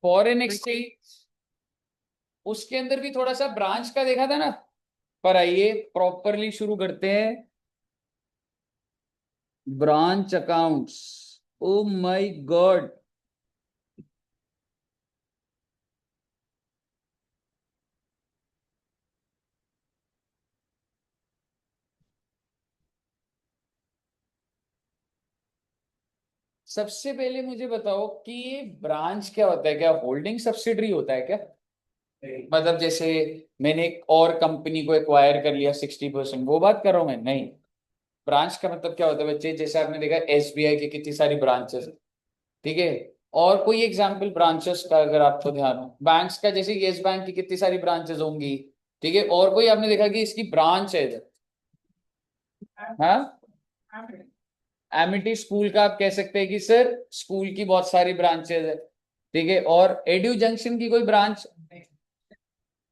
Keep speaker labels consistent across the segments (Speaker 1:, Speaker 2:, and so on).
Speaker 1: Foreign exchange, उसके अंदर भी थोड़ा सा ब्रांच का देखा था ना। पर आइए प्रॉपरली शुरू करते हैं। Branch accounts, O my God. सबसे पहले मुझे बताओ कि ये ब्रांच क्या होता है? क्या होल्डिंग सब्सिडरी होता है क्या? मतलब जैसे मैंने एक और कंपनी को एक्वायर कर लिया 60%, वो बात कर रहा हूं मैं, नहीं। ब्रांच का मतलब क्या होता है बच्चे? जैसे आपने देखा एसबीआई की कितनी सारी ब्रांचेस, ठीक है। और कोई एग्जांपल ब्रांचेस का अगर आपको ध्यान हो, बैंक्स का जैसे यस बैंक की कितनी सारी ब्रांचेस होंगी, ठीक है। और कोई आपने देखा कि इसकी ब्रांच है इधर? हाँ, एमिटी स्कूल का आप कह सकते हैं कि सर स्कूल की बहुत सारी ब्रांचेस है, ठीक है। और एड्यू जंक्शन की कोई ब्रांच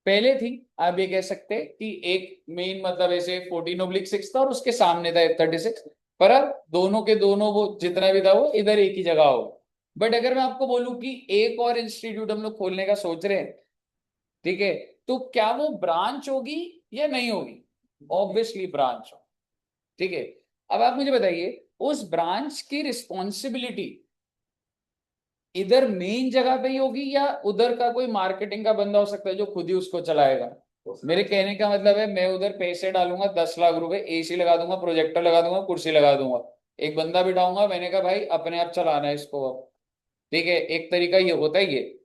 Speaker 1: पहले थी। आप ये कह सकते हैं कि एक मेन मतलब ऐसे 14/6 था और उसके सामने था 36। पर अब दोनों के दोनों वो जितना भी था वो इधर एक ही जगह हो। बट अगर मैं आपको बोलूं कि एक और इंस्टीट्यूट हम लोग खोलने का सोच रहे हैं, ठीक है, तो क्या वो ब्रांच होगी या नहीं होगी? ऑब्वियसली ब्रांच हो, ठीक है। अब आप मुझे बताइए, उस ब्रांच की रिस्पॉन्सिबिलिटी इधर मेन जगह पे ही होगी या उधर का कोई मार्केटिंग का बंदा हो सकता है जो खुद ही उसको चलाएगा? मेरे कहने का मतलब है मैं उधर पैसे डालूंगा 10 लाख रुपए, एसी लगा दूंगा, प्रोजेक्टर लगा दूंगा, कुर्सी लगा दूंगा, एक बंदा बिठाऊंगा, मैंने कहा भाई अपने आप चलाना है इसको अब, ठीक है। एक तरीका ये होता है, ये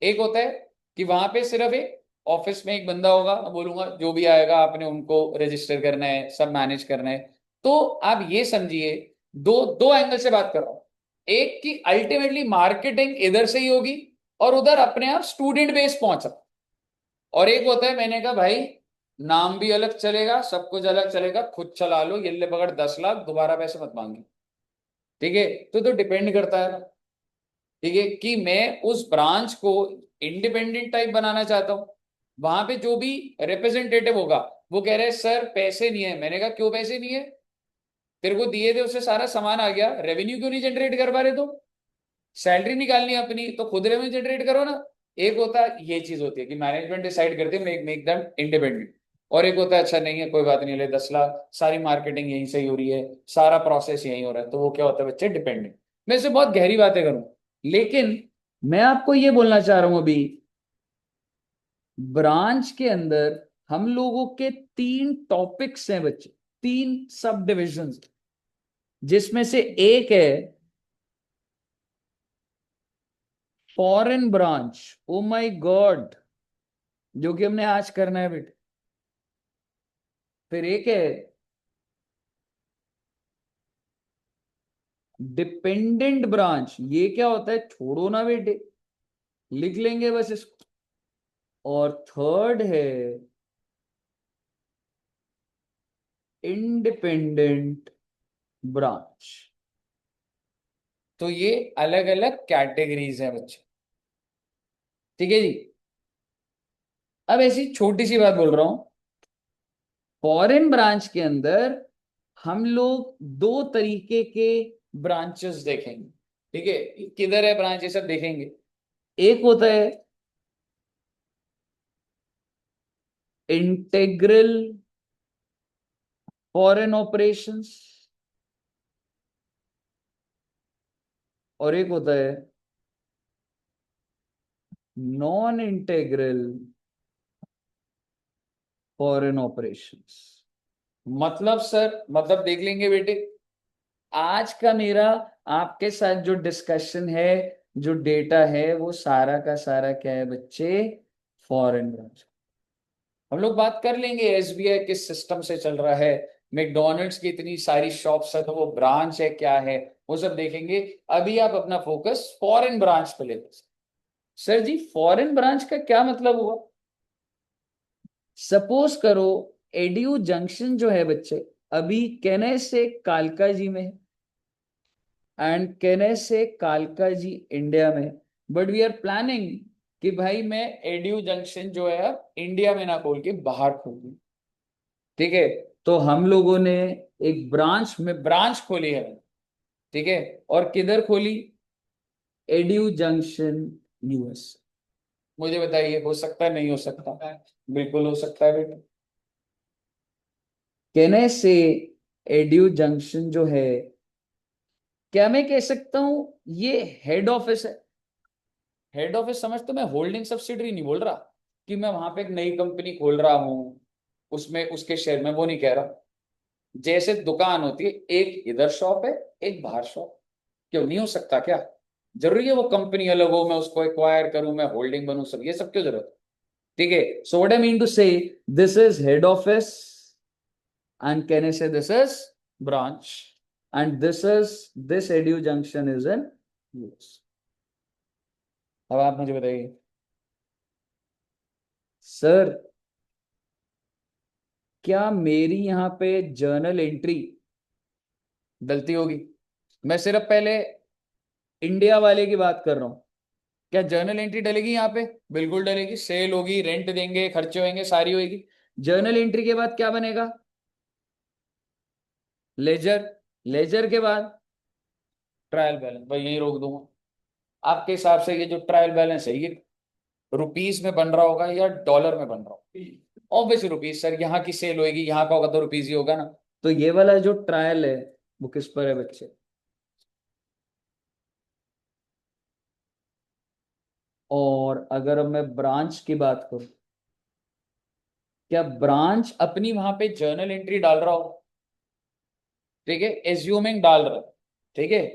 Speaker 1: एक होता है कि वहां पे सिर्फ एक ऑफिस में एक बंदा होगा, बोलूंगा जो भी आएगा आपने उनको रजिस्टर करना है, सब मैनेज करना है। तो आप ये समझिए, दो दो एंगल से बात कर रहा हूं। एक की अल्टीमेटली मार्केटिंग इधर से ही होगी और उधर अपने आप स्टूडेंट बेस पहुंच रहा। और एक होता है मैंने कहा भाई नाम भी अलग चलेगा, सब कुछ अलग चलेगा, खुद चला लो, ये ले पकड़ 10 लाख, दोबारा पैसे मत मांगे, ठीक है। तो डिपेंड करता है, ठीक है, कि मैं उस ब्रांच को इंडिपेंडेंट टाइप बनाना चाहता हूं। वहां पे जो भी रिप्रेजेंटेटिव होगा वो कह रहे हैं सर पैसे नहीं है। मैंने कहा क्यों पैसे नहीं है? तेरे को दिए थे उससे सारा सामान आ गया, रेवेन्यू क्यों नहीं जनरेट कर पा रहे तुम? सैलरी निकालनी है अपनी तो खुद रेवेन्यू जनरेट करो ना। एक होता है ये चीज होती है कि मैनेजमेंट डिसाइड करते हैं मेक मेक देम इंडिपेंडेंट। और एक होता है अच्छा नहीं है कोई बात नहीं, ले 10 लाख, सारी मार्केटिंग यहीं से ही हो रही है, सारा प्रोसेस यहीं हो रहा है, तो वो क्या होता है बच्चे? डिपेंडेंट। मैं इससे बहुत गहरी बातें करूं, लेकिन मैं आपको ये बोलना चाह रहा हूं अभी, ब्रांच के अंदर हम लोगों के 3 टॉपिक्स हैं बच्चे, 3 सब डिविजन, जिसमें से एक है foreign branch. O my God, जो कि हमने आज करना है बेटे। फिर एक है डिपेंडेंट ब्रांच। ये क्या होता है छोड़ो ना बेटे, लिख लेंगे बस इसको। और थर्ड है इंडिपेंडेंट ब्रांच। तो ये अलग अलग कैटेगरीज हैं बच्चे, ठीक है जी। अब ऐसी छोटी सी बात बोल रहा हूं, फॉरेन ब्रांच के अंदर हम लोग 2 तरीके के ब्रांचेस देखेंगे, ठीक है। किधर है ब्रांच ये सब देखेंगे। एक होता है इंटेग्रल फॉरेन ऑपरेशंस और एक होता है नॉन इंटेग्रल फॉरेन ऑपरेशंस। मतलब सर, मतलब देख लेंगे बेटे, आज का मेरा आपके साथ जो डिस्कशन है, जो डेटा है, वो सारा का सारा क्या है बच्चे? Foreign branch. हम लोग बात कर लेंगे एसबीआई किस सिस्टम से चल रहा है, मैकडोनल्ड्स की इतनी सारी शॉप्स है तो वो ब्रांच है क्या है, वो सब देखेंगे। अभी आप अपना फोकस फॉरेन ब्रांच पे ले। सर जी फॉरेन ब्रांच का क्या मतलब हुआ? सपोज करो एडीयू जंक्शन जो है बच्चे, अभी केने से कालका जी में एंड केने से कालका जी इंडिया में। बट वी आर प्लानिंग कि भाई मैं एडीयू जंक्शन जो है अब इंडिया में ना खोल के बाहर खोल दूं, ठीक है। तो हम लोगों ने एक ब्रांच खोली है, ठीक है। और किधर खोली? एडीयू जंक्शन यूएस। मुझे बताइए, हो सकता है नहीं हो सकता? बिल्कुल हो सकता है बेटा। कहने से एड्यू जंक्शन जो है, क्या मैं कह सकता हूं ये हेड ऑफिस है? हेड ऑफिस समझ, तो मैं होल्डिंग सब्सिडरी नहीं बोल रहा कि मैं वहां पे एक नई कंपनी खोल रहा हूं उसमें उसके शेयर में, वो नहीं कह रहा। जैसे दुकान होती है, एक इधर शॉप है, एक बाहर शॉप। क्यों नहीं हो सकता क्या? जरूरी है वो कंपनी अलग हो, मैं उसको एक्वायर करूं, मैं होल्डिंग बनूं, सब ये सब क्यों जरूरत है? ठीक है, so what I mean to say, this is head office and can I say this is branch, and this edu junction is in US. अब आप मुझे बताइए सर, क्या मेरी यहां पे जर्नल एंट्री डलती होगी? मैं सिर्फ पहले इंडिया वाले की बात कर रहा हूं। क्या जर्नल एंट्री डलेगी यहाँ पे? बिल्कुल डलेगी। सेल होगी, रेंट देंगे, खर्चे होंगे, सारी होगी। जर्नल एंट्री के बाद क्या बनेगा? लेजर। लेजर के बाद ट्रायल बैलेंस। भाई यही रोक दूंगा। आपके हिसाब से ये जो ट्रायल बैलेंस है, ये रुपीस में बन रहा होगा या डॉलर में बन रहा होगा? ऑब्वियसली रुपीस सर, यहाँ की सेल होगी, यहाँ का होगा तो रुपीस ही होगा ना। तो ये वाला जो ट्रायल है वो किस पर है बच्चे? और अगर अब मैं ब्रांच की बात करूं, क्या ब्रांच अपनी वहां पे जर्नल एंट्री डाल रहा हो? ठीक है, एज्यूमिंग डाल रहा है। ठीक है,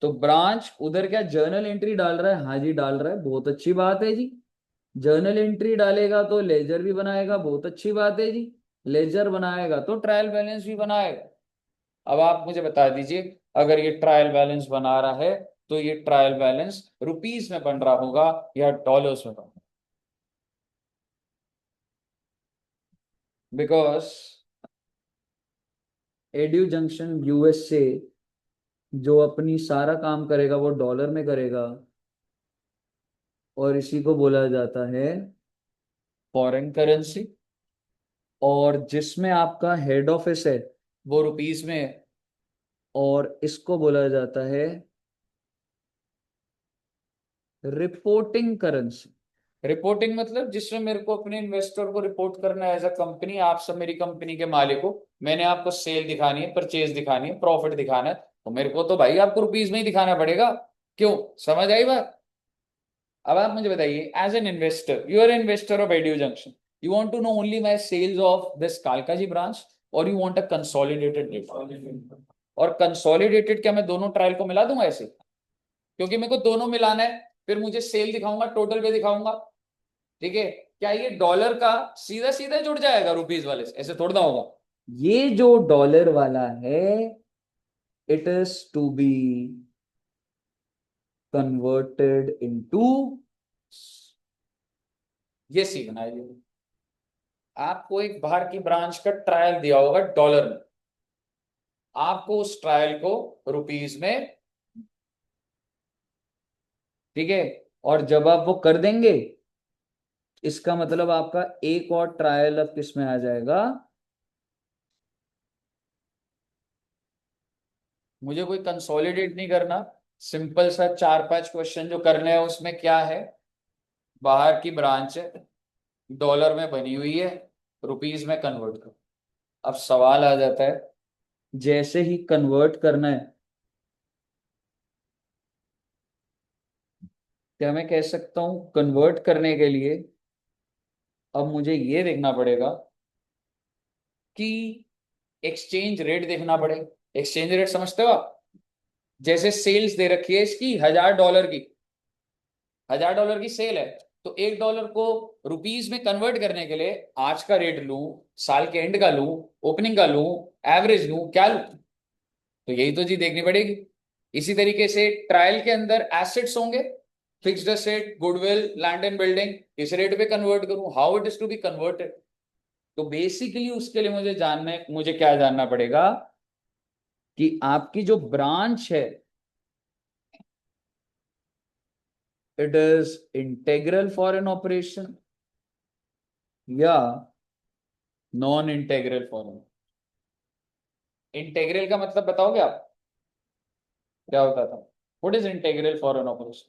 Speaker 1: तो ब्रांच उधर क्या जर्नल एंट्री डाल रहा है? हाँ जी डाल रहा है, बहुत अच्छी बात है जी। जर्नल एंट्री डालेगा तो लेजर भी बनाएगा, बहुत अच्छी बात है जी। लेजर बनाएगा तो ट्रायल बैलेंस भी बनाएगा। अब आप मुझे बता दीजिए, अगर ये ट्रायल बैलेंस बना रहा है तो ये ट्रायल बैलेंस रुपीस में बन रहा होगा या डॉलर्स में बन रहा? बिकॉज एड्यू जंक्शन यूएस से जो अपनी सारा काम करेगा वो डॉलर में करेगा, और इसी को बोला जाता है फॉरेन करेंसी। और जिसमें आपका हेड ऑफिस है वो रुपीस में है, और इसको बोला जाता है रिपोर्टिंग करेंसी। रिपोर्टिंग मतलब जिसमें मेरे को अपने इन्वेस्टर को रिपोर्ट करना है एज अ कंपनी, आप सब मेरी कंपनी के मालिक हो, मैंने आपको सेल दिखानी है, परचेज दिखानी है, प्रॉफिट दिखाना है, तो मेरे को तो भाई आपको रुपीस में ही दिखाना पड़ेगा। क्यों? समझ आई बात? अब आप मुझे बताइए, as an investor, you are investor of Edu Junction, you want to know only my sales of this Kalkaji branch, और you want a consolidated data? और कंसोलिडेटेड क्या मैं दोनों ट्रायल को मिला दूंगा ऐसे? क्योंकि मेरे को दोनों मिलाना है, फिर मुझे सेल दिखाऊंगा, टोटल पे दिखाऊंगा। ठीक है, क्या ये डॉलर का सीधा सीधा जुड़ जाएगा रुपीस वाले से? ऐसे थोड़ा ना होगा। ये जो डॉलर वाला है, it is to be converted into, ये सीखना है ये। आपको एक बाहर की ब्रांच का ट्रायल दिया होगा डॉलर में, आपको उस ट्रायल को रुपीस में, ठीक है, और जब आप वो कर देंगे, इसका मतलब आपका एक और ट्रायल अब किस में आ जाएगा? मुझे कोई कंसोलिडेट नहीं करना, सिंपल सा चार पांच क्वेश्चन जो करने हैं उसमें क्या है, बाहर की ब्रांच है, डॉलर में बनी हुई है, रुपीस में कन्वर्ट करो। अब सवाल आ जाता है, जैसे ही कन्वर्ट करना है, क्या मैं कह सकता हूं कन्वर्ट करने के लिए अब मुझे ये देखना पड़ेगा कि एक्सचेंज रेट देखना पड़ेगा। एक्सचेंज रेट समझते हो आप? जैसे सेल्स दे रखी है इसकी $1000 की, $1000 की सेल है, तो $1 को रुपीस में कन्वर्ट करने के लिए आज का रेट लूं, साल के एंड का लूं, ओपनिंग का लूं, एवरेज लूं, क्या लूं? तो यही तो चीज देखनी पड़ेगी। इसी तरीके से ट्रायल के अंदर एसेट्स होंगे, fixed asset, goodwill, land and building, इस रेट पे कन्वर्ट करूं, how it is to be converted. तो बेसिकली उसके लिए मुझे क्या जानना पड़ेगा कि आपकी जो ब्रांच है, it is integral foreign operation या नॉन इंटेग्रल फॉरेन। इंटेग्रल का मतलब बताओगे आप क्या होता था? What is integral foreign operation?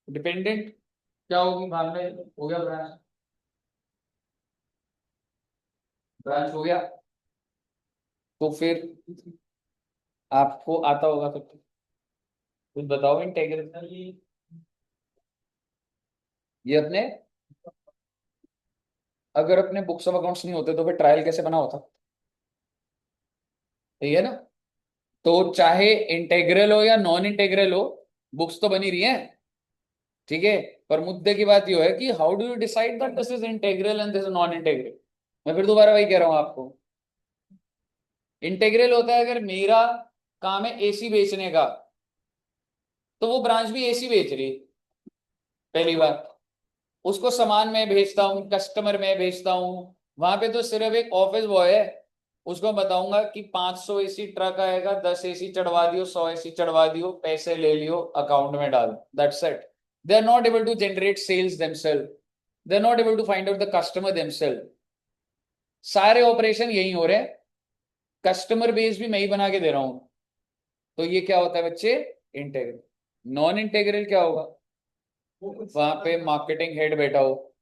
Speaker 1: Dependent क्या होगी बाद में? हो गया ब्रांच, ब्रांच हो गया। तो फिर आपको आता होगा तो कुछ बताओ इंटेग्रल। ये अपने, अगर अपने बुक्स ऑफ अकाउंट्स नहीं होते तो फिर ट्रायल कैसे बना होता? सही है ना? तो चाहे इंटेग्रल हो या नॉन इंटेग्रल हो, बुक्स तो बनी रही है। ठीक है, पर मुद्दे की बात यह है कि how do you decide that this is integral and this is non integral. मैं फिर दोबारा वही कह रहा हूं आपको। इंटेग्रल होता है अगर मेरा काम है एसी बेचने का, तो वो ब्रांच भी एसी बेच रही है। पहली बार उसको सामान में भेजता हूँ, कस्टमर में भेजता हूँ, वहां पे तो सिर्फ एक ऑफिस बॉय है। उसको बताऊंगा कि 500 एसी ट्रक आएगा, 10 एसी चढ़वा दियो, 100 एसी चढ़वा दियो, पैसे ले लियो, अकाउंट में डाल, that's it. They are not able to generate sales themselves, they are not able to find out the customer themselves. सारे ऑपरेशन यही हो रहे हैं, कस्टमर बेस भी मैं ही बना के दे रहा हूं। तो ये क्या होता है बच्चे? इंटेग्रल। नॉन इंटेग्रल क्या होगा? वहां पे मार्केटिंग हेड बैठा हो,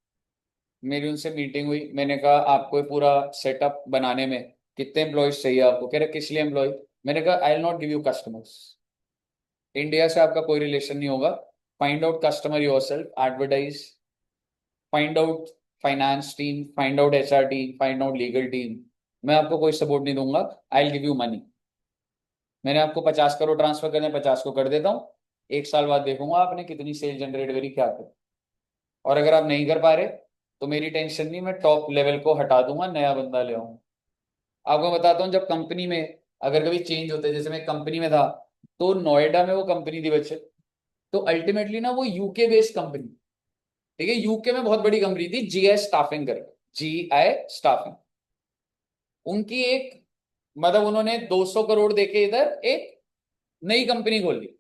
Speaker 1: मेरी उनसे मीटिंग हुई, मैंने कहा आपको ये पूरा सेटअप बनाने में कितने एम्प्लॉयज चाहिए आपको? कह रहे किस लिए एम्प्लॉय? मैंने कहा I will not give you customers, India से आपका कोई रिलेशन नहीं होगा। Find out customer yourself, advertise, find out finance team, find out HR team, find out legal team. मैं आपको कोई सपोर्ट नहीं दूंगा, I will give you money. मैंने आपको 50 करोड़ ट्रांसफर करने, 50 को कर देता हूँ, 1 साल बाद देखूंगा आपने कितनी सेल जनरेट करी, क्या करी। और अगर आप नहीं कर पा रहे तो मेरी टेंशन नहीं, मैं टॉप लेवल को हटा दूंगा, नया बंदा ले आऊंगा। आपको बताता हूँ, जब कंपनी में अगर कभी चेंज होते, जैसे मैं कंपनी में था, तो नोएडा में वो कंपनी थी बच्चे, तो अल्टीमेटली ना वो यूके बेस्ड कंपनी, ठीक है, यूके में बहुत बड़ी कंपनी थी, जीआई स्टाफिंग करके, जीआई स्टाफिंग। उनकी एक, मतलब उन्होंने 200 करोड़ देके इधर एक नई कंपनी खोल ली।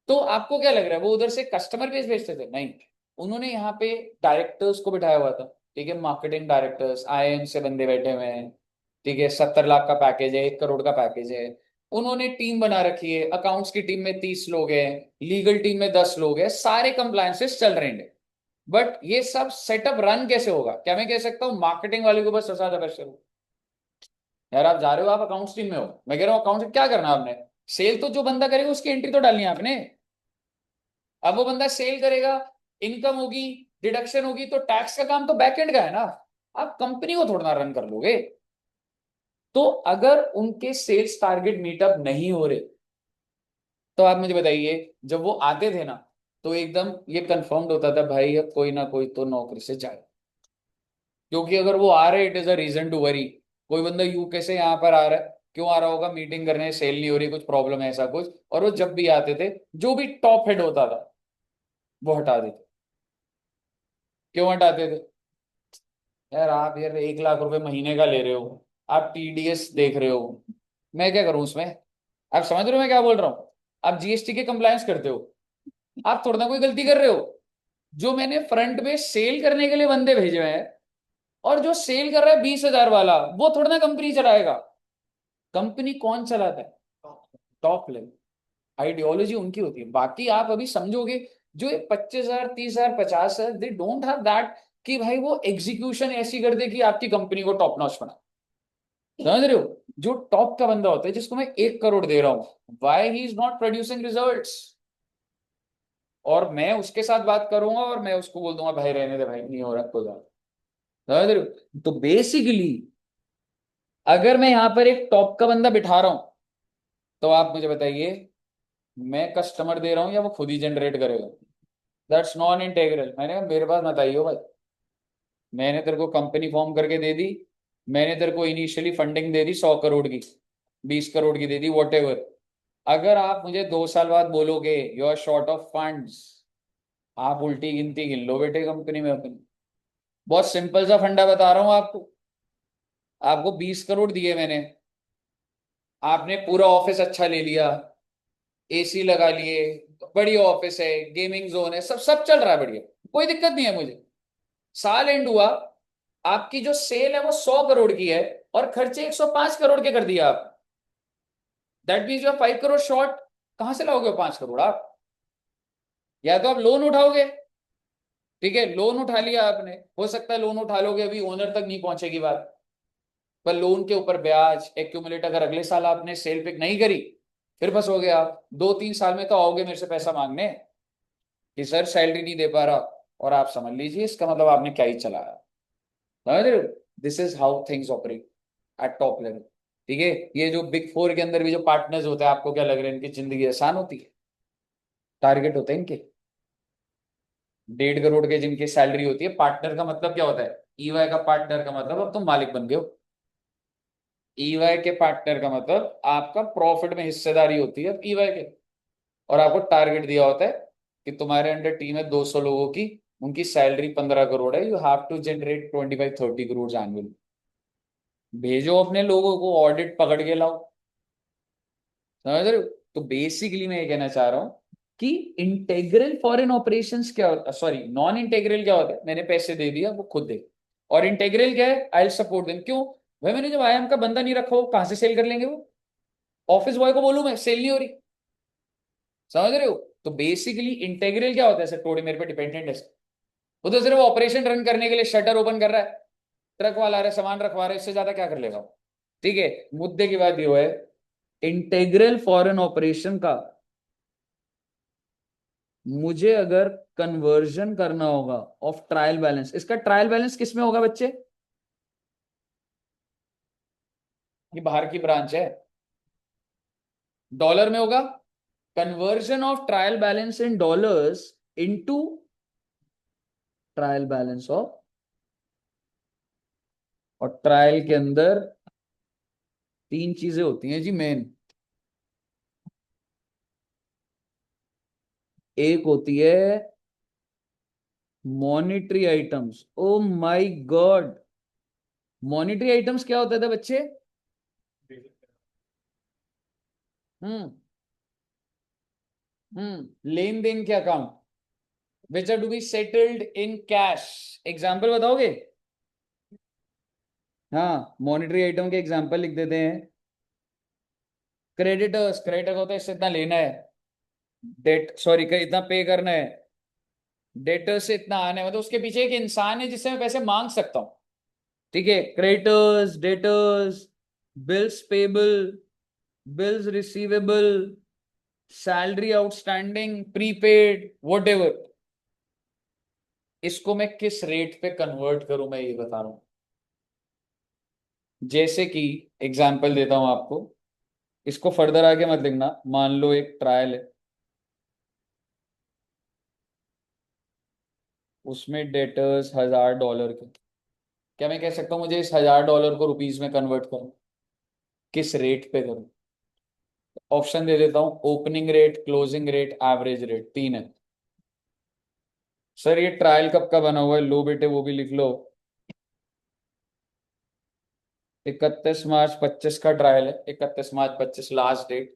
Speaker 1: तो आपको क्या लग रहा है वो उधर से कस्टमर बेस भेजते थे? नहीं, उन्होंने यहाँ पे डायरेक्टर्स को बिठाया हुआ था, ठीक है, मार्केटिंग डायरेक्टर्स, आईएम से बंदे बैठे हुए हैं, ठीक है, 70 लाख का पैकेज है, 1 करोड़ का पैकेज है। उन्होंने टीम बना रखी है, अकाउंट्स की टीम में 30 लोग हैं, लीगल टीम में 10 लोग हैं, सारे कंप्लायंसेस चल रहे हैं। बट ये सब सेटअप रन कैसे होगा? क्या मैं कह सकता हूँ मार्केटिंग वाले को बस ज्यादा प्रेशर हो? यार आप जा रहे हो, आप अकाउंट्स टीम में हो, मैं कह रहा हूँ अकाउंट से क्या करना आपने? सेल तो जो बंदा करेगा उसकी एंट्री तो डालनी है आपने। अब वो बंदा सेल करेगा, इनकम होगी, डिडक्शन होगी, तो टैक्स का काम तो बैक एंड का है ना। आप कंपनी को थोड़ा ना रन कर लोगे। तो अगर उनके सेल्स टारगेट मीटअप नहीं हो रहे, तो आप मुझे बताइए, जब वो आते थे ना, तो एकदम ये कंफर्म्ड होता था भाई अब कोई ना कोई तो नौकरी से जाए। क्योंकि अगर वो आ रहे, it is a reason to worry. कोई बंदा यूके से यहाँ पर आ रहा है, क्यों आ रहा होगा? मीटिंग करने, सेल नहीं हो रही, कुछ प्रॉब्लम है, ऐसा कुछ। और वो जब भी आते थे, जो भी टॉप हेड होता था वो हटा देते। क्यों हटाते थे? यार आप यार 1 लाख रुपए महीने का ले रहे हो, आप टीडीएस देख रहे हो, मैं क्या करूं उसमें? आप समझ रहे हो मैं क्या बोल रहा हूँ? आप जीएसटी के कंप्लायंस करते हो, आप थोड़ा ना कोई गलती कर रहे हो। जो मैंने फ्रंट में सेल करने के लिए बंदे भेजे हुए हैं, और जो सेल कर रहा है 20,000 वाला, वो थोड़ा ना कंपनी चलाएगा। कंपनी कौन चलाता है? Top level. आइडियोलॉजी उनकी होती है। बाकी आप अभी समझोगे, जो 25,000, 30,000, 50,000, दे डोंट हैव दैट, कि भाई वो एग्जीक्यूशन ऐसी कर दे कि आपकी कंपनी को टॉप नॉच बना। समझ रहे हो? जो टॉप का बंदा होता है, जिसको मैं 1 करोड़ दे रहा हूं, why he is not producing results, और मैं उसके साथ बात करूंगा और मैं उसको बोल दूंगा भाई रहने दे भाई, नहीं हो रहा कोई बात। समझ रहे हो? तो बेसिकली अगर मैं यहां पर एक टॉप का बंदा बिठा रहा हूं, तो आप मुझे बताइए, मैं कस्टमर दे रहा हूं या वो खुद ही जनरेट करेगा? That's non integral. मैंने कहा मेरे पास मत आइयो भाई, मैंने तेरे को कंपनी फॉर्म करके दे दी, मैंने तेरे को इनिशियली फंडिंग दे दी 100 करोड़ की, 20 करोड़ की दे दी, वॉट एवर। अगर आप मुझे 2 साल बाद बोलोगे you are short of funds, आप उल्टी गिनती गिन लो बेटे कंपनी में अपनी। बहुत सिंपल सा फंडा बता रहा हूं आपको। आपको 20 करोड़ दिए मैंने, आपने पूरा ऑफिस अच्छा ले लिया, एसी लगा लिए, बढ़िया ऑफिस है, गेमिंग जोन है, सब सब चल रहा है बढ़िया, कोई दिक्कत नहीं है मुझे। साल एंड हुआ, आपकी जो सेल है वो 100 करोड़ की है और खर्चे 105 करोड़ के कर दिया आप, that means you are 5 crore short. कहां से लाओगे 5 करोड़ आप? या तो आप लोन उठाओगे, ठीक है, लोन उठा लिया आपने, हो सकता है लोन उठा लोगे अभी ओनर तक नहीं पहुंचेगी बात, पर लोन के ऊपर ब्याज एक्यूमुलेट अगर अगले साल आपने सेल पिक नहीं करी, फिर फंसोगे आप। 2-3 साल में तो आओगे मेरे से पैसा मांगने कि सर सैलरी नहीं दे पा रहा, और आप समझ लीजिए इसका मतलब आपने क्या ही चलाया। समझ रहे हो? This is how things operate at top level. ठीक है, ये जो बिग फोर के अंदर भी जो पार्टनर्स होते हैं, आपको क्या लग रहा है इनकी जिंदगी आसान होती है? टारगेट होते हैं इनके 1.5 करोड़ के, जिनकी सैलरी होती है। पार्टनर का मतलब क्या होता है? ईवाई का पार्टनर का मतलब अब तुम मालिक बन गए हो। ईवाई के पार्टनर का मतलब आपका प्रॉफिट में हिस्सेदारी होती है ईवाई के, और आपको टारगेट दिया होता है कि तुम्हारे अंडर टीम है 200 लोगों की, उनकी सैलरी 15 करोड़ है, you have to generate 25-30 crore annually. भेजो अपने लोगों को, ऑडिट पकड़ के लाओ। समझ रहे हो? तो बेसिकली मैं ये कहना चाह रहा हूं कि इंटेग्रल फॉरेन ऑपरेशंस क्या होता है, सॉरी नॉन इंटेग्रल क्या होता है? मैंने पैसे दे दिया, वो खुद दे। और इंटेग्रल क्या है? I support them. क्यों भाई? मैंने जब आईएम का बंदा नहीं रखा, वो कहां से सेल कर लेंगे? वो ऑफिस बॉय को बोलूं मैं, सेल नहीं हो रही। समझ रहे हो? तो बेसिकली इंटेग्रल क्या होता है? सर थोड़ी मेरे पे डिपेंडेंट है। वो तो सिर्फ ऑपरेशन रन करने के लिए शटर ओपन कर रहा है, ट्रक वाला आ रहा है, सामान रखवा रहा है, इससे ज्यादा क्या कर लेगा वो? ठीक है, मुद्दे की बात ये है, इंटेग्रल फॉरेन ऑपरेशन का मुझे अगर कन्वर्जन करना होगा ऑफ ट्रायल बैलेंस, इसका ट्रायल बैलेंस किस में होगा बच्चे? ये बाहर की ब्रांच है, डॉलर में होगा। Conversion of trial balance in dollars into trial balance of, और ट्रायल के अंदर 3 चीजें होती हैं जी मेन। एक होती है monetary items. Oh my God, monetary items क्या होता था बच्चे? हम्म लेन देन के account which are to be settled in cash. Example बताओगे? हाँ, मॉनिटरी आइटम के एग्जाम्पल लिख देते हैं। क्रेडिटर्स, क्रेडिटर होता है इससे इतना लेना है, डेट सॉरी इतना पे करना है, डेटर से इतना आना है, मतलब उसके पीछे एक इंसान है जिससे मैं पैसे मांग सकता हूं। ठीक है, creditors, debtors, bills payable, bills receivable, salary outstanding, prepaid, what ever. इसको मैं किस रेट पे कन्वर्ट करूं, मैं ये बता रहा हूं। जैसे कि एग्जाम्पल देता हूं आपको, इसको फर्दर आगे मत लिखना। मान लो एक ट्रायल है, उसमें डेटर्स $1000 के। क्या मैं कह सकता हूं मुझे इस $1000 को रुपीज में कन्वर्ट करूं? किस रेट पे करूं? ऑप्शन दे देता हूं, opening rate, closing rate, average rate, 3 है। सर ये ट्रायल कब का बना हुआ है? लो बेटे वो भी लिख लो, 31 मार्च 25 का ट्रायल है, 31 मार्च 25 लास्ट डेट।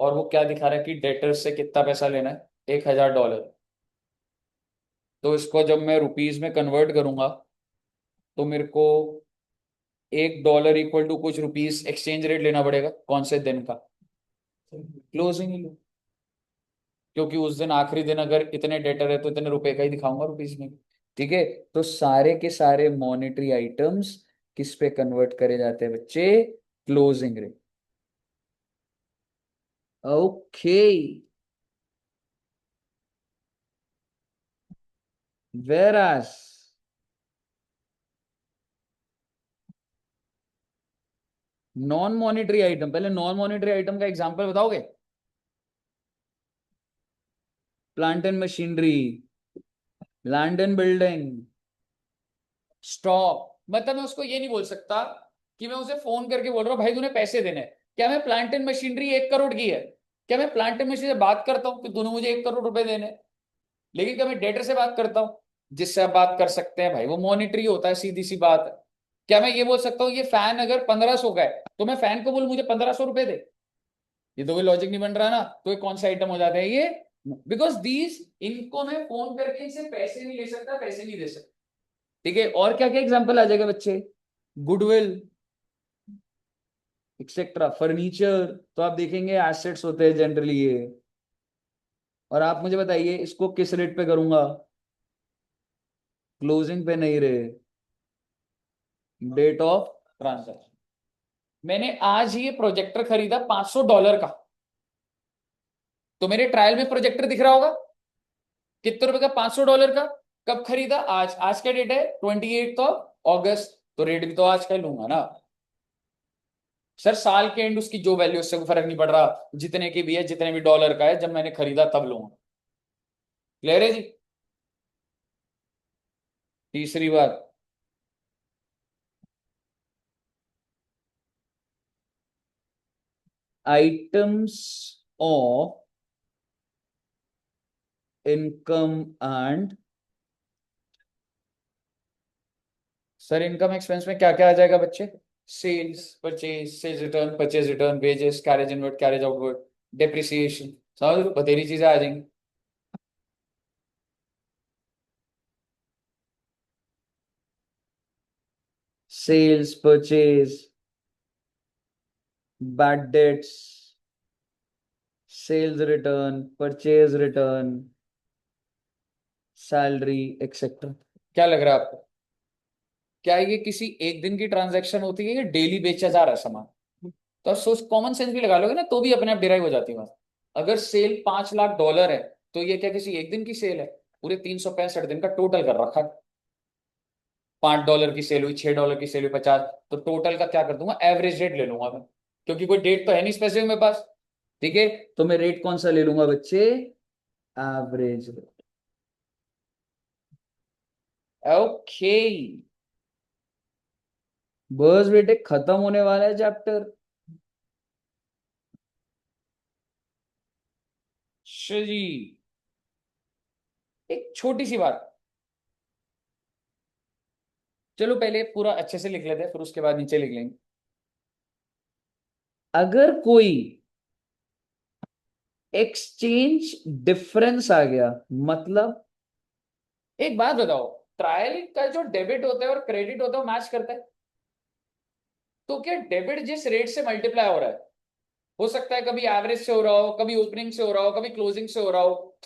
Speaker 1: और वो क्या दिखा रहा है कि डेटर्स से कितना पैसा लेना है? $1000। तो इसको जब मैं रुपीज में कन्वर्ट करूंगा, तो मेरे को $1 इक्वल टू कुछ रुपीस एक्सचेंज रेट लेना पड़ेगा। कौन से दिन का? क्लोजिंग ही लो, क्योंकि उस दिन आखिरी दिन अगर इतने डेटर है तो इतने रुपए का ही दिखाऊंगा रुपीस में। ठीक है, तो सारे के सारे मॉनेटरी आइटम्स किस पे कन्वर्ट करे जाते हैं बच्चे? Closing rate. Okay, whereas non monetary item, पहले नॉन मॉनेटरी आइटम का एग्जांपल बताओगे? Plant and machinery, land and building, stock. मतलब मैं उसको ये नहीं बोल सकता कि मैं उसे फोन करके बोल रहा हूँ भाई तूने पैसे देने हैं। क्या मैं प्लांट एंड मशीनरी 1 करोड़ की है, क्या मैं प्लांट एंड मशीनरी से बात करता हूँ कि तूने मुझे 1 करोड़ रुपए देने हैं? लेकिन क्या मैं डेटर से बात करता हूँ? जिससे आप बात कर सकते हैं भाई वो मॉनिटरी होता है, सीधी सी बात है। क्या मैं ये बोल सकता हूँ ये फैन अगर 1500 का है तो मैं फैन को बोलूं मुझे 1500 रुपए दे? ये तो कोई लॉजिक नहीं बन रहा ना। तो ये कौन सा आइटम हो जाता है ये? बिकॉज दीज, इनको मैं फोन करके इनसे पैसे नहीं ले सकता, पैसे नहीं दे सकता। ठीक है, और क्या क्या एग्जांपल आ जाएगा बच्चे? गुडविल एक्सेट्रा, फर्नीचर, तो आप देखेंगे एसेट्स होते हैं जनरली ये। और आप मुझे बताइए इसको किस रेट पे करूंगा? क्लोजिंग पे नहीं रहे, डेट ऑफ ट्रांजैक्शन। मैंने आज ही ये प्रोजेक्टर खरीदा $500 का, तो मेरे ट्रायल में प्रोजेक्टर दिख रहा होगा कितने रुपए का? $500 का। कब खरीदा? आज। आज का डेट है 28 अगस्त, तो रेट भी तो आज का ही लूंगा ना सर। साल के एंड उसकी जो वैल्यू, उससे कोई फर्क नहीं पड़ रहा, जितने की भी है, जितने भी डॉलर का है, जब मैंने खरीदा तब लूंगा। क्लियर है जी? तीसरी बात, items of income and, sir income expense में क्या क्या आ जाएगा बच्चे? Sales, purchase, sales return, purchase return, wages, carriage inward, carriage outward, depreciation, समझ लो बतेरी चीजें आ जाएंगी। Sales, purchase, bad debts, sales return, purchase return, salary, etcetera. क्या लग रहा है आपको? क्या ये किसी एक दिन की ट्रांजैक्शन होती है या डेली बेचा जा रहा है सामान? तो आप सोच, कॉमन सेंस भी लगा लोगे ना तो भी अपने आप डिराइव हो जाती है बात। अगर सेल $5 लाख है, तो ये क्या किसी एक दिन की सेल है? पूरे 365 दिन का टोटल कर रखा है। $5 की सेल हुई, $6 की सेल हुई, 50, तो टोटल का क्या कर दूंगा? एवरेज रेट ले लूंगा मैं, क्योंकि कोई डेट तो है नहीं स्पेसिफिक मेरे पास। ठीक है, तो मैं रेट कौन सा ले लूंगा बच्चे? Average rate. ओके, बस बेटे खत्म होने वाला है चैप्टर। जी, एक छोटी सी बात, चलो पहले पूरा अच्छे से लिख लेते हैं, फिर उसके बाद नीचे लिख लेंगे। अगर कोई एक्सचेंज डिफरेंस आ गया, मतलब एक बात बताओ, ट्रायल का जो डेबिट होता है और क्रेडिट होता है वो मैच करता है? तो क्या डेबिट जिस रेट से मल्टीप्लाई हो रहा है, हो सकता है कभी एवरेज से हो रहा हो, कभी ओपनिंग से हो रहा हो, कभी क्लोजिंग से हो रहा हो,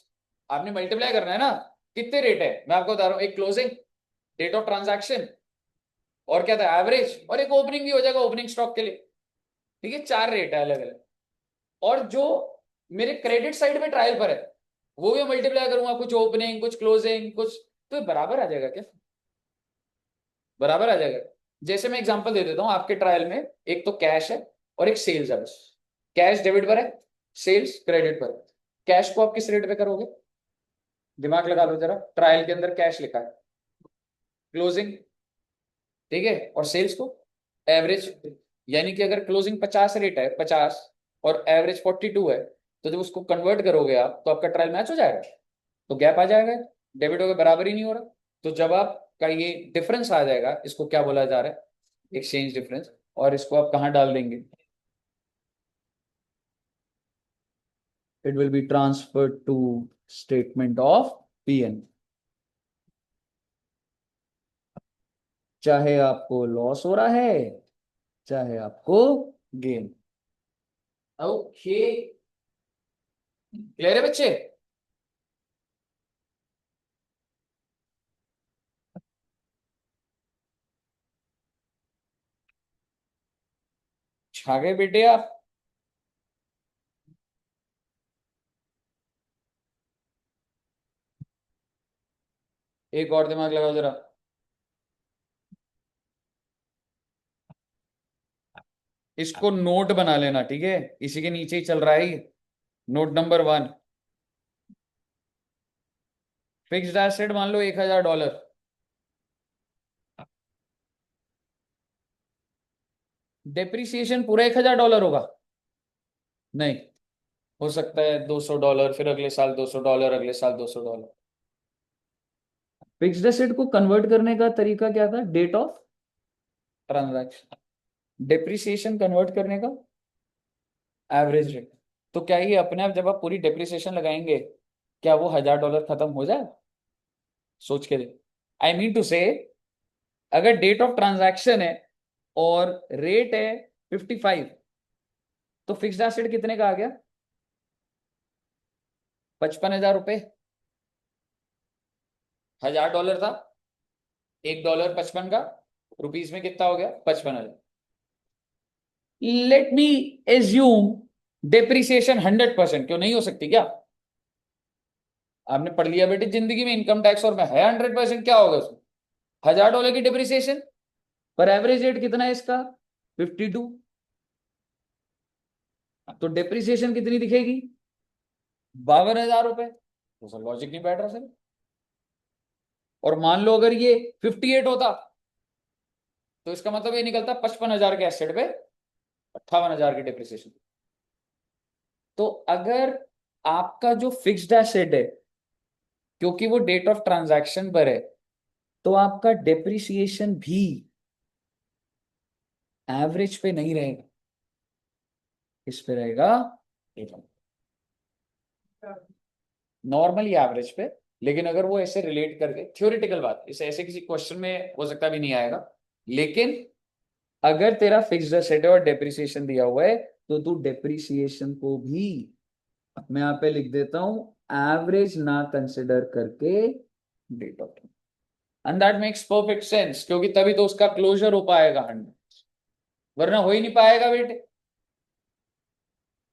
Speaker 1: आपने मल्टीप्लाई करना है ना। कितने रेट है मैं आपको बता रहा हूं, एक क्लोजिंग, डेट ऑफ ट्रांजैक्शन, और क्या था, एवरेज, और एक ओपनिंग भी हो जाएगा ओपनिंग स्टॉक के लिए। ठीक है, 4 रेट है अलग अलग। और जो मेरे क्रेडिट साइड में ट्रायल पर है, वो भी मल्टीप्लाई करूंगा, कुछ ओपनिंग, कुछ क्लोजिंग, कुछ, तो ये बराबर आ जाएगा क्या? बराबर आ जाएगा। जैसे मैं एग्जांपल दे देता हूं आपके ट्रायल में, एक तो कैश है और एक सेल्स है बस। कैश डेबिट पर है, सेल्स क्रेडिट पर है। कैश को आप किस रेट पे करोगे? दिमाग लगा लो जरा, ट्रायल के अंदर कैश लिखा है, क्लोजिंग, ठीक है, और सेल्स को एवरेज। यानी कि अगर क्लोजिंग 50 रेट है, 50, और एवरेज 42 है, तो जब उसको कन्वर्ट करोगे आप, तो आपका ट्रायल मैच हो जाएगा, तो गैप आ जाएगा, डेबिट होकर बराबर ही नहीं हो रहा। तो जब आपका ये डिफरेंस आ जाएगा, इसको क्या बोला जा रहा है? Exchange difference. और इसको आप कहाँ डाल देंगे? It will be transferred to statement of PNL, चाहे आपको लॉस हो रहा है, चाहे आपको गेन। ओके, क्लियर है बच्चे? छा गए बेटे आप? एक और दिमाग लगाओ जरा। इसको नोट बना लेना, ठीक है, इसी के नीचे ही चल रहा है ये। नोट नंबर 1, फिक्स्ड एसेट मान लो $1000। डेप्रिसिएशन पूरा $1000 होगा? नहीं, हो सकता है $200, फिर अगले साल $200, अगले साल $200। फिक्स्ड एसेट को कन्वर्ट करने का तरीका क्या था? Date of transaction. Depreciation convert करने का एवरेज रेट। तो क्या ये अपने आप, जब आप पूरी डेप्रिसिएशन लगाएंगे, क्या वो $1000 खत्म हो जाए? सोच के दे, आई मीन टू से अगर डेट ऑफ ट्रांजैक्शन है और रेट है 55, तो फिक्स्ड एसेट कितने का आ गया? 55,000 रुपए। $1,000 था, $1 55 का, रुपीज में कितना हो गया? 55,000। लेट मी एज्यूम डेप्रिसिएशन 100%, क्यों नहीं हो सकती क्या? आपने पढ़ लिया बेटे जिंदगी में इनकम टैक्स और में है 100%, क्या होगा उसमें? $1,000 की डेप्रिसिएशन पर एवरेज रेट कितना है इसका? 52। तो डेप्रिसिएशन कितनी दिखेगी? 52,000 रुपए। तो सर लॉजिक नहीं बैठ रहा सर। और मान लो अगर ये 58 होता, तो इसका मतलब ये निकलता 55,000 के एसेट पे 58,000 की डेप्रिसिएशन। तो अगर आपका जो फिक्स्ड एसेट है, क्योंकि वो डेट ऑफ ट्रांजैक्शन पर है, तो आपका डेप्रिसिएशन भी एवरेज पे नहीं रहेगा। किस पे रहेगा? नॉर्मली एवरेज पे। लेकिन अगर वो ऐसे रिलेट करके, थ्योरेटिकल बात, इसे ऐसे किसी क्वेश्चन में हो सकता भी नहीं आएगा, लेकिन अगर तेरा फिक्स्ड एसेट है और डेप्रिसिएशन दिया हुआ है, तो तू डेप्रिसिएशन को भी, मैं यहाँ पे लिख देता हूं, एवरेज ना कंसिडर करके date of, and that makes perfect sense, क्योंकि तभी तो उसका क्लोजर हो पाएगा 100, वरना हो ही नहीं पाएगा बेटे।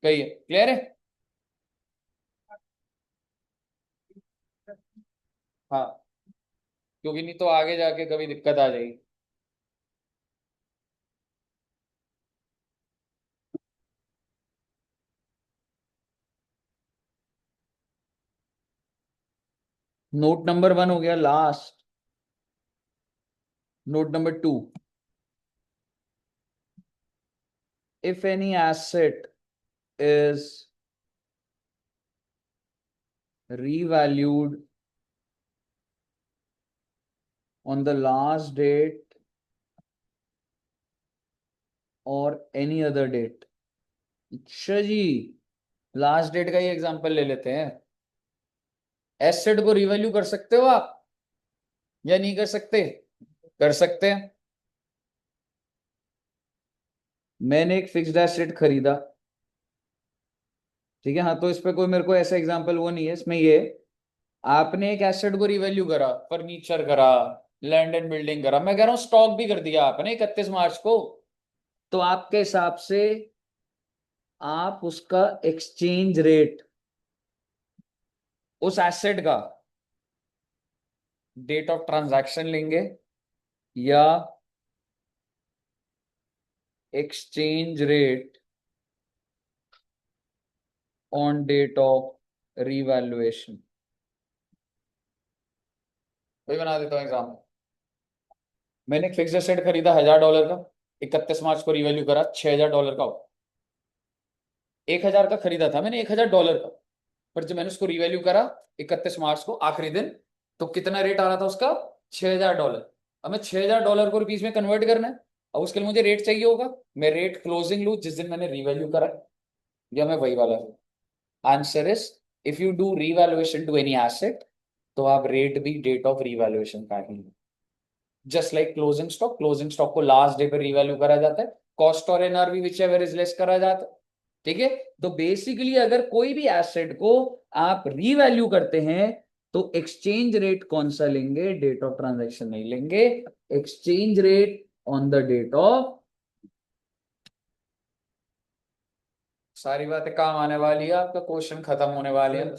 Speaker 1: कहिए, क्लियर है? हाँ, क्योंकि नहीं तो आगे जाके कभी दिक्कत आ जाएगी। नोट नंबर 1 हो गया last. Note number 2, if any asset is revalued on the last date or any other date। अच्छा जी, लास्ट डेट का ही एग्जांपल ले लेते हैं। एसेट को रिवैल्यू कर सकते हो आप या नहीं कर सकते? कर सकते हैं। मैंने एक फिक्स्ड एसेट खरीदा, ठीक है, हाँ, तो इस पे कोई मेरे को ऐसा एग्जांपल वो नहीं है इसमें। ये आपने एक एसेट को रिवैल्यू करा, फर्नीचर करा, लैंड एंड बिल्डिंग करा, मैं कह रहा हूं स्टॉक भी कर दिया आपने 31 मार्च को, तो आपके हिसाब से आप उसका एक्सचेंज रेट, उस एसेट का डेट ऑफ ट्रांजैक्शन लेंगे या exchange rate on date of revaluation? वही बना देता हूँ एग्जाम्पल। मैंने एक फिक्स्ड एसेट खरीदा $1,000 का, 31 मार्च को रिवैल्यू करा $6,000 का हो। 1,000 का खरीदा था मैंने, $1,000 का, पर जब मैंने उसको रिवैल्यू करा 31 मार्च को आखिरी दिन, तो कितना रेट आ रहा था उसका? $6,000। अब मैं $6,000 को रुपीज में कन्वर्ट करना है, अब उसके लिए मुझे रेट चाहिए होगा। मैं रेट क्लोजिंग लू जिस दिन मैंने रिवैल्यू करा, या मैं वही वाला लूं? Answer is, if you do revaluation to any asset, तो आप रेट भी डेट ऑफ रिवैल्यूएशन का ही, जस्ट लाइक क्लोजिंग स्टॉक को लास्ट डे पे रिवैल्यू करा जाता है, कॉस्ट और NRV whichever is less करा जाता है। ठीक है, तो बेसिकली अगर कोई भी एसेट को आप रीवैल्यू करते हैं, तो एक्सचेंज रेट कौन सा लेंगे? डेट ऑफ ट्रांजैक्शन नहीं लेंगे, exchange rate on the date of. सारी बातें काम आने वाली है, आपका क्वेश्चन खत्म होने वाले हैं।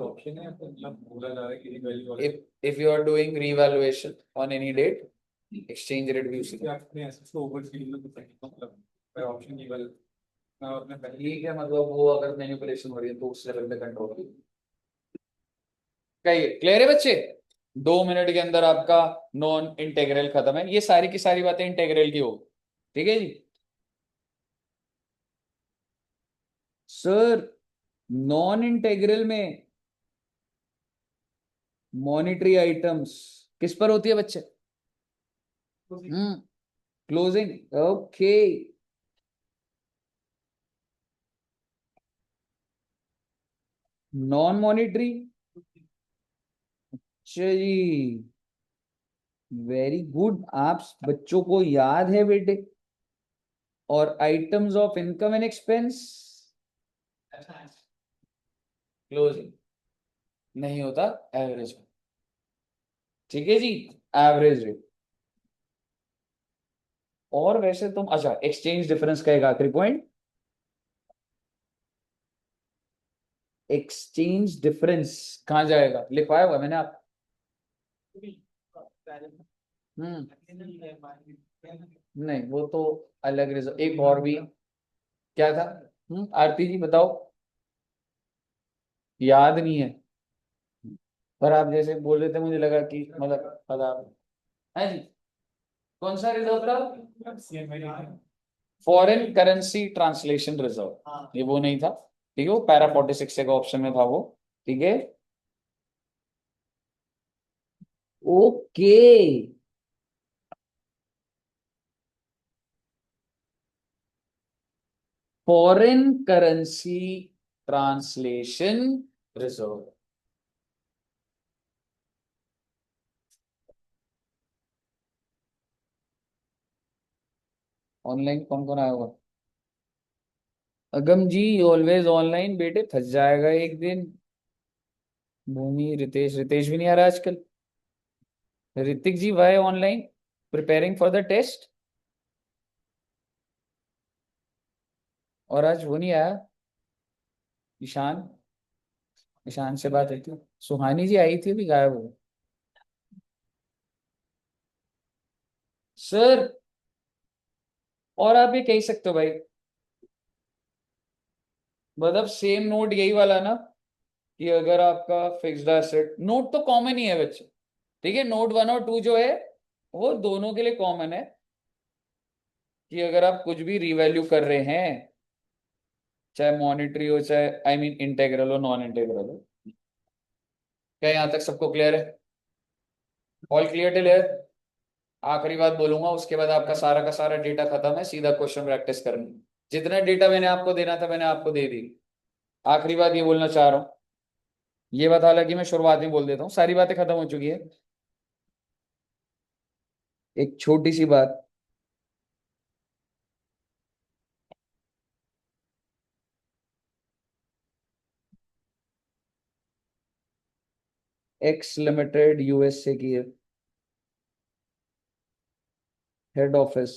Speaker 1: ऑप्शन है, मतलब बोला जा रहा है कि value, if you are doing revaluation on any date, exchange rate भी उसी का। आपने ऐसे तो ओवर फील में कुछ मतलब ऑप्शन की वैल्यू ठीक है, मतलब वो अगर मैनिपुलेशन हो रही है तो उस लेवल पे कंट्रोल की। कहिए, क्लियर है बच्चे? 2 मिनट के अंदर आपका नॉन इंटेग्रल खत्म है, ये सारी की सारी बातें इंटेग्रल की हो। ठीक है जी सर। नॉन इंटेग्रल में मॉनिटरी आइटम्स किस पर होती है बच्चे? Closing, okay. नॉन मॉनिटरी, अच्छा जी, वेरी गुड, आप बच्चों को याद है बेटे। और items of income and expense closing नहीं होता, एवरेज में। ठीक है जी, एवरेज रेट। और वैसे तुम, अच्छा, एक्सचेंज डिफरेंस का एक आखिरी पॉइंट। एक्सचेंज डिफरेंस कहाँ जाएगा, लिखवाया हुआ मैंने आप। हम्म, नहीं वो तो अलग रिजर्व, एक और भी क्या था। आरती जी बताओ। याद नहीं है, पर आप जैसे बोल रहे थे मुझे लगा कि मतलब पता है जी। कौन सा रिजर्व था, फॉरेन करेंसी ट्रांसलेशन रिजर्व, ये वो नहीं था। ठीक है, वो पैरा 46 का ऑप्शन में था वो। ठीक है, okay. Foreign currency translation reserve. Online कौन कौन आया होगा। अगम जी ऑलवेज ऑनलाइन बेटे, फंस जाएगा एक दिन। भूमि, रितेश, रितेश भी नहीं आ रहा आजकल। Hrithik ji why online, preparing for the test. और आज वो नहीं आया, ईशान। ईशान से बात हुई थी, सुहानी जी आई थी, अभी गायब हो गई। सर, और आप ये कह सकते हो भाई, मतलब सेम नोट यही वाला ना, कि अगर आपका फिक्स्ड एसेट, नोट तो कॉमन ही है बच्चे। ठीक है, नोट 1 और 2 जो है वो दोनों के लिए कॉमन है, कि अगर आप कुछ भी रिवैल्यू कर रहे हैं, चाहे मॉनेटरी हो, चाहे आई मीन इंटेग्रल हो, नॉन इंटेग्रल हो। क्या यहाँ तक सबको क्लियर है, ऑल क्लियर टिल हियर। आखिरी बात बोलूंगा, उसके बाद आपका सारा का सारा डेटा खत्म है, सीधा क्वेश्चन प्रैक्टिस करनी। जितना डेटा मैंने आपको देना था मैंने आपको दे दी। आखिरी बात ये बोलना चाह रहा हूँ, ये बात हालांकि मैं शुरुआत में बोल देता हूँ, सारी बातें खत्म हो चुकी है। एक छोटी सी बात, एक्स लिमिटेड यूएसए की है, head office,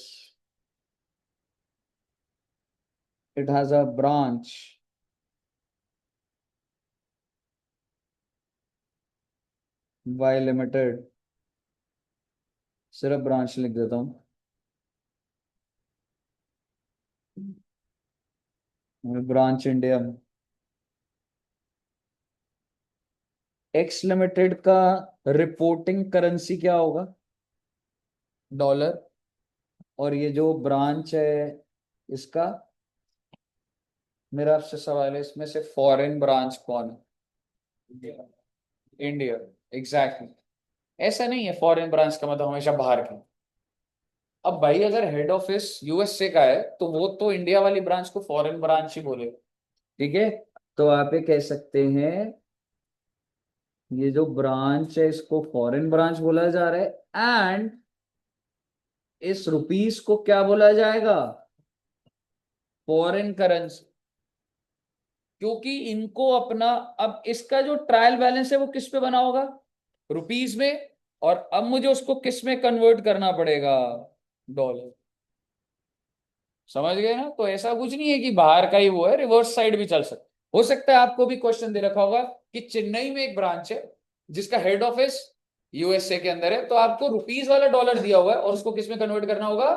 Speaker 1: it has a branch, Y limited, सिर्फ ब्रांच लिख देता हूँ, ब्रांच इंडिया में। एक्स लिमिटेड का रिपोर्टिंग करेंसी क्या होगा, डॉलर। और ये जो ब्रांच है इसका, मेरा आपसे सवाल है, इसमें से फॉरेन ब्रांच कौन है, इंडिया। एग्जैक्टली, ऐसा नहीं है फॉरेन ब्रांच का मतलब हमेशा बाहर की। अब भाई अगर हेड ऑफिस यूएसए का है तो वो तो इंडिया वाली ब्रांच को फॉरेन ब्रांच ही बोले। ठीक है, तो आप ये कह सकते हैं, ये जो ब्रांच है इसको फॉरेन ब्रांच बोला जा रहा है, एंड इस रुपीस को क्या बोला जाएगा, फॉरेन करेंसी। क्योंकि इनको अपना, अब इसका जो ट्रायल बैलेंस है वो किस पे बना होगा, रुपीस में। और अब मुझे उसको किस में कन्वर्ट करना पड़ेगा, डॉलर। समझ गए ना, तो ऐसा कुछ नहीं है कि बाहर का ही वो है, रिवर्स साइड भी चल सकता। हो सकता है आपको भी क्वेश्चन दे रखा होगा कि चेन्नई में एक ब्रांच है जिसका हेड ऑफिस यूएसए के अंदर है, तो आपको रुपीस वाला डॉलर दिया हुआ है और उसको किस में कन्वर्ट करना होगा,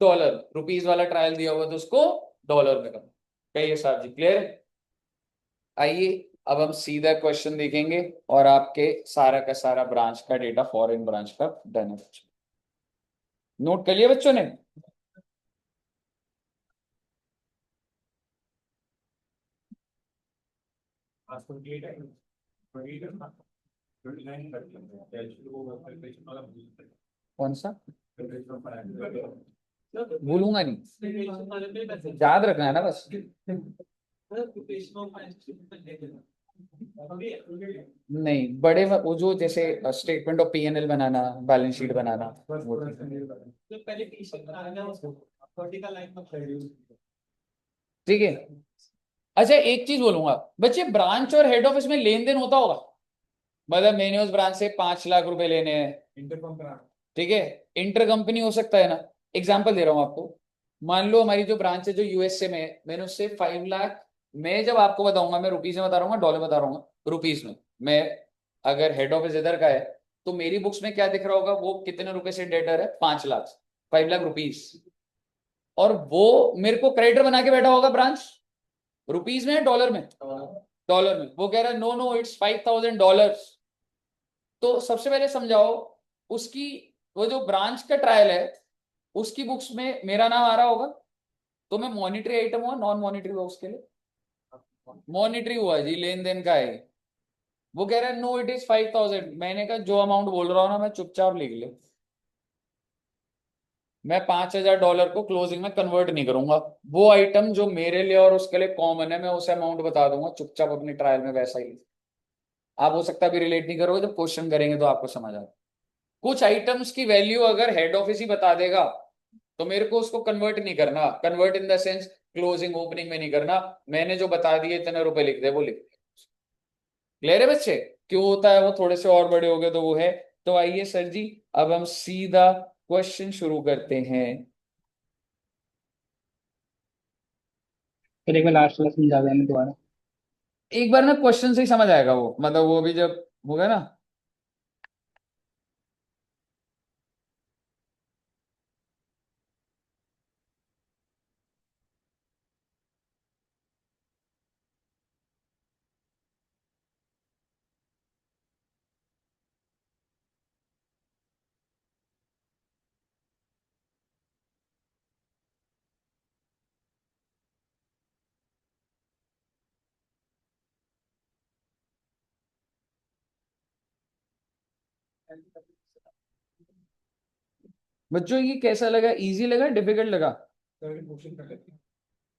Speaker 1: डॉलर। रुपीस वाला ट्रायल दिया हुआ है तो उसको डॉलर में करना। कहिए साहब जी, क्लियर है। आइए, अब हम सीधा क्वेश्चन देखेंगे, और आपके सारा का सारा ब्रांच का डेटा फॉरेन ब्रांच का डन है। नोट कर लिया बच्चों ने। कौन सा, भूलूंगा नहीं, याद रखना है ना बस। नहीं, बड़े वो जो जैसे स्टेटमेंट ऑफ P&L बनाना, बैलेंस शीट बनाना, वो ठीक है। अच्छा एक चीज बोलूंगा बच्चे, ब्रांच और हेड ऑफिस में लेन देन होता होगा, मतलब मैंने उस ब्रांच से 5 लाख रुपए लेने हैं, ठीक है। इंटर कंपनी हो सकता है ना। एग्जाम्पल दे रहा हूँ आपको, मान लो हमारी जो ब्रांच है जो यूएसए में है, मैंने उससे 5 लाख, मैं जब आपको बताऊंगा मैं रुपीज में बता रहा हूँ, डॉलर बता रहा हूँ, रुपीज में। मैं अगर हेड ऑफिस इधर का है तो मेरी बुक्स में क्या दिख रहा होगा, वो कितने रुपए से डेटर है, 5 लाख, 5 लाख रुपीज। और वो मेरे को क्रेडिटर बना के बैठा होगा ब्रांच, रुपीज में है डॉलर में, डॉलर में। वो कह रहा है नो नो इट्स $5,000। तो सबसे पहले समझाओ, उसकी वो जो ब्रांच का ट्रायल है उसकी बुक्स में मेरा नाम आ रहा होगा, तो मैं मॉनिटरी आइटम हुआ, नॉन मॉनिटरी हुआ उसके लिए, मॉनिटरी हुआ जी, लेन देन का है। वो कह रहा है नो इट इज 5,000, मैंने कहा जो अमाउंट बोल रहा हूँ ना मैं चुपचाप लिख ले, मैं $5,000 को क्लोजिंग में कन्वर्ट नहीं करूंगा। वो आइटम जो मेरे लिए और उसके लिए कॉमन है मैं उसे अमाउंट बता दूंगा चुपचाप अपनी ट्रायल में, वैसा ही। आप हो सकता है अभी रिलेट नहीं करोगे, जब क्वेश्चन करेंगे तो आपको समझ आएगा। कुछ आइटम्स की वैल्यू अगर हेड ऑफिस ही बता देगा तो मेरे को उसको कन्वर्ट नहीं करना, convert in the sense closing opening में नहीं करना, मैंने जो बता दिए इतने रुपए लिख दे वो लिख दे। क्लियर है बच्चे? क्यों होता है वो, थोड़े से और बड़े हो गए तो वो है। तो आइए सर जी, अब हम सीधा क्वेश्चन शुरू करते हैं।
Speaker 2: फिर एक बार लास्ट वाला समझा देना दोबारा।
Speaker 1: एक बार ना क्वेश्चन से ही समझ आएगा वो, मतलब वो भी जब होगा ना। बच्चों ये कैसा लगा, इजी लगा डिफिकल्ट लगा?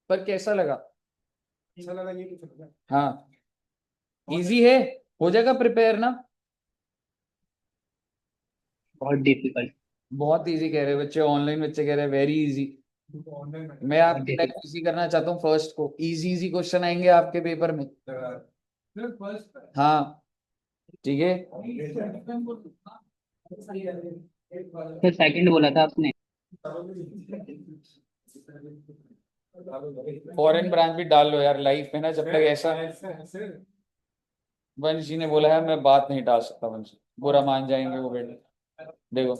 Speaker 1: पर कैसा लगा? हाँ, इजी है, हो जाएगा प्रिपेयर ना।
Speaker 2: बहुत डिफिकल्ट।
Speaker 1: बहुत इजी कह रहे हैं बच्चे, ऑनलाइन बच्चे कह रहे हैं वेरी इजी। मैं
Speaker 2: बहुत
Speaker 1: आपकी लाइफ
Speaker 2: डिफिकल्ट।
Speaker 1: इजी करना चाहता हूँ, फर्स्ट को इजी इजी क्वेश्चन आएंगे आपके पेपर में। हाँ, ठीक है।
Speaker 2: फिर सेकंड बोला था आपने।
Speaker 1: फॉरेन ब्रांच भी डाल लो यार लाइफ में ना, जब तक ऐसा। वंश जी ने बोला है मैं बात नहीं डाल सकता, वंश जी बुरा मान जाएंगे वो बेटे। देखो,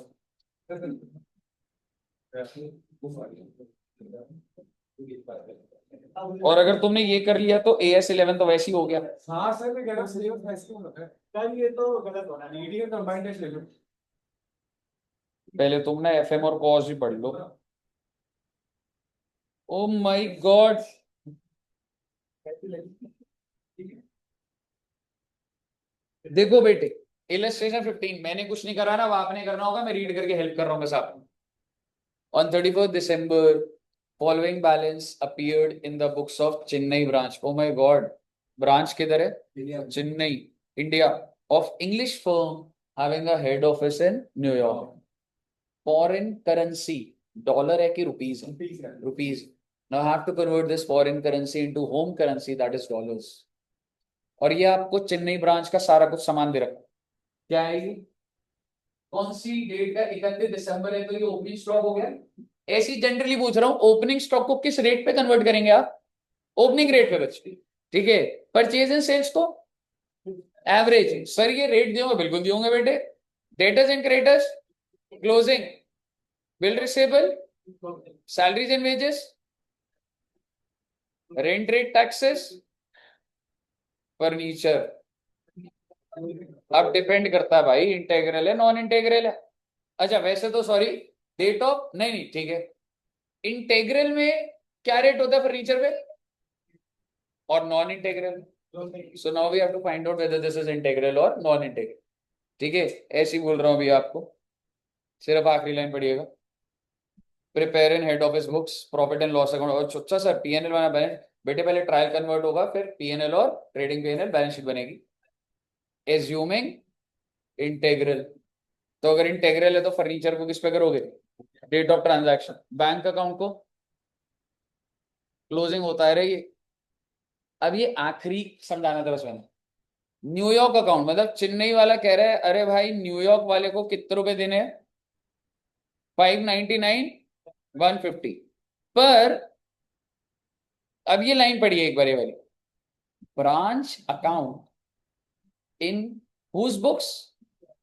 Speaker 1: और अगर तुमने ये कर लिया तो AS11 तो वैसे ही हो गया। हाँ सर, मैं कह रहा हूँ सिलेबस वैसे ही होता है। सर ये तो गलत हो रहा है, ईडी का कंबाइंड टेस्ट ले लो। पहले तुम ना FM और कॉस भी पढ़ लो। ओ माय गॉड, देखो बेटे, इलस्ट्रेशन 15 मैंने कुछ नहीं करा ना, वो आपने करना होगा, मैं रीड करके हेल्प कर रहा हूँ बस आपको। On 31st December, following balance appeared in the books of Chennai branch. Oh my God, branch किधर है? Chennai, India, of English firm having a head office in New York. Foreign currency, dollar है कि rupees है? Rupees. Now I have to convert this foreign currency into home currency, that is dollars. और ये आपको Chennai branch का सारा कुछ सामान दे रखा है। क्या है ये? कौन सी डेट का, 31 दिसंबर है तो ये ओपनिंग स्टॉक हो गया। ऐसी जनरली पूछ रहा हूँ, ओपनिंग स्टॉक को किस रेट पे कन्वर्ट करेंगे आप? ओपनिंग रेट पे बच्चे, ठीक है। परचेज एंड सेल्स को एवरेज। सर ये रेट दियोगे, बिल्कुल दियोगे बेटे। Debtors and creditors, closing, bill receivable, salaries and wages, rent rate, taxes, furniture. अब डिपेंड करता है भाई, इंटेग्रल है नॉन इंटेग्रल है। अच्छा वैसे तो सॉरी, डेट ऑफ नहीं नहीं ठीक है। इंटेग्रल में क्या रेट होता है फर्नीचर पे, और non integral. So now we have to find out whether this is integral और नॉन इंटेग्रल। ठीक है, ऐसे ही बोल रहा हूं अभी आपको, सिर्फ आखिरी लाइन पढ़िएगा। Prepare in head office books, profit and loss account. और अच्छा सर पीएनएल वाला बैलेंस, बेटे पहले ट्रायल कन्वर्ट होगा फिर पीएनएल और ट्रेडिंग पीएनएल बैलेंस शीट बनेगी। एज्यूमिंग इंटेग्रल, तो अगर इंटेग्रल है तो फर्नीचर को किस पे करोगे, date of transaction. Bank account को क्लोजिंग होता है रे ये। अब ये आखिरी समझाना था बस मैंने। न्यूयॉर्क अकाउंट मतलब चेन्नई वाला कह रहा है अरे भाई न्यूयॉर्क वाले को कितने रुपए देने हैं, 599, 150। पर अब ये लाइन पढ़िए एक बार ये वाली, branch account in whose books,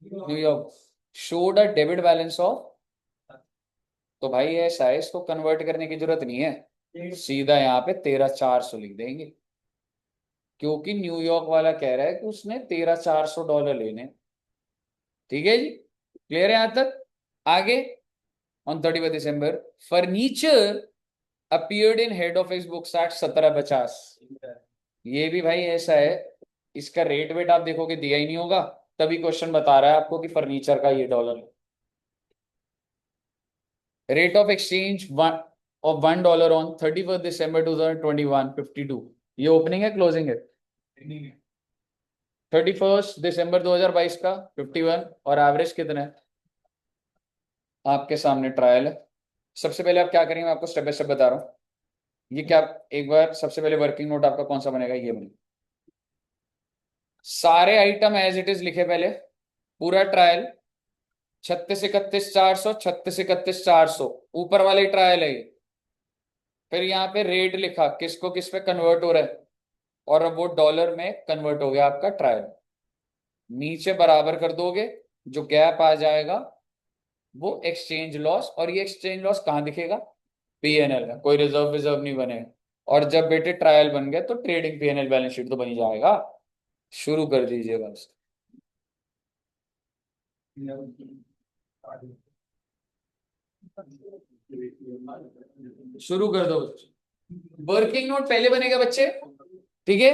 Speaker 1: New York, showed a debit balance of. तो भाई ऐसा है, इसको कन्वर्ट करने की जरूरत नहीं है, सीधा यहाँ पे 13,400 लिख देंगे, क्योंकि न्यूयॉर्क वाला कह रहा है कि उसने $13,400 लेने। ठीक है जी, क्लियर है यहां तक। आगे, on 31 December furniture appeared in head office books at 1750। ये भी भाई ऐसा है, इसका रेट वेट आप देखोगे दिया ही नहीं होगा, तभी क्वेश्चन बता रहा है आपको कि फर्नीचर का ये dollar. Rate of exchange of $1 on 31 दिसंबर 2021, 52। ये ओपनिंग है क्लोजिंग है, 31 दिसंबर 2022 का 51, और एवरेज कितना है आपके सामने ट्रायल है। सबसे पहले आप क्या करेंगे, मैं आपको स्टेप बाय स्टेप बता रहा हूँ। ये क्या, एक बार सबसे पहले वर्किंग नोट आपका कौन सा बनेगा, ये बनेगा। सारे आइटम एज इट इज लिखे पहले, पूरा ट्रायल 36, 31, 400, 36, 31, 400, ऊपर वाले ट्रायल है ये। फिर यहाँ पे रेट लिखा किसको किस पे कन्वर्ट हो रहा है, और अब वो डॉलर में कन्वर्ट हो गया आपका ट्रायल। नीचे बराबर कर दोगे, जो गैप आ जाएगा वो एक्सचेंज लॉस, और ये एक्सचेंज लॉस कहाँ दिखेगा, पीएनएल में, कोई रिजर्व विजर्व नहीं बने। और जब बेटे ट्रायल बन गया तो ट्रेडिंग पीएनएल बैलेंस शीट तो बनी जाएगा। शुरू कर दीजिए बस, शुरू कर दो। वर्किंग नोट पहले बनेगा बच्चे, ठीक है।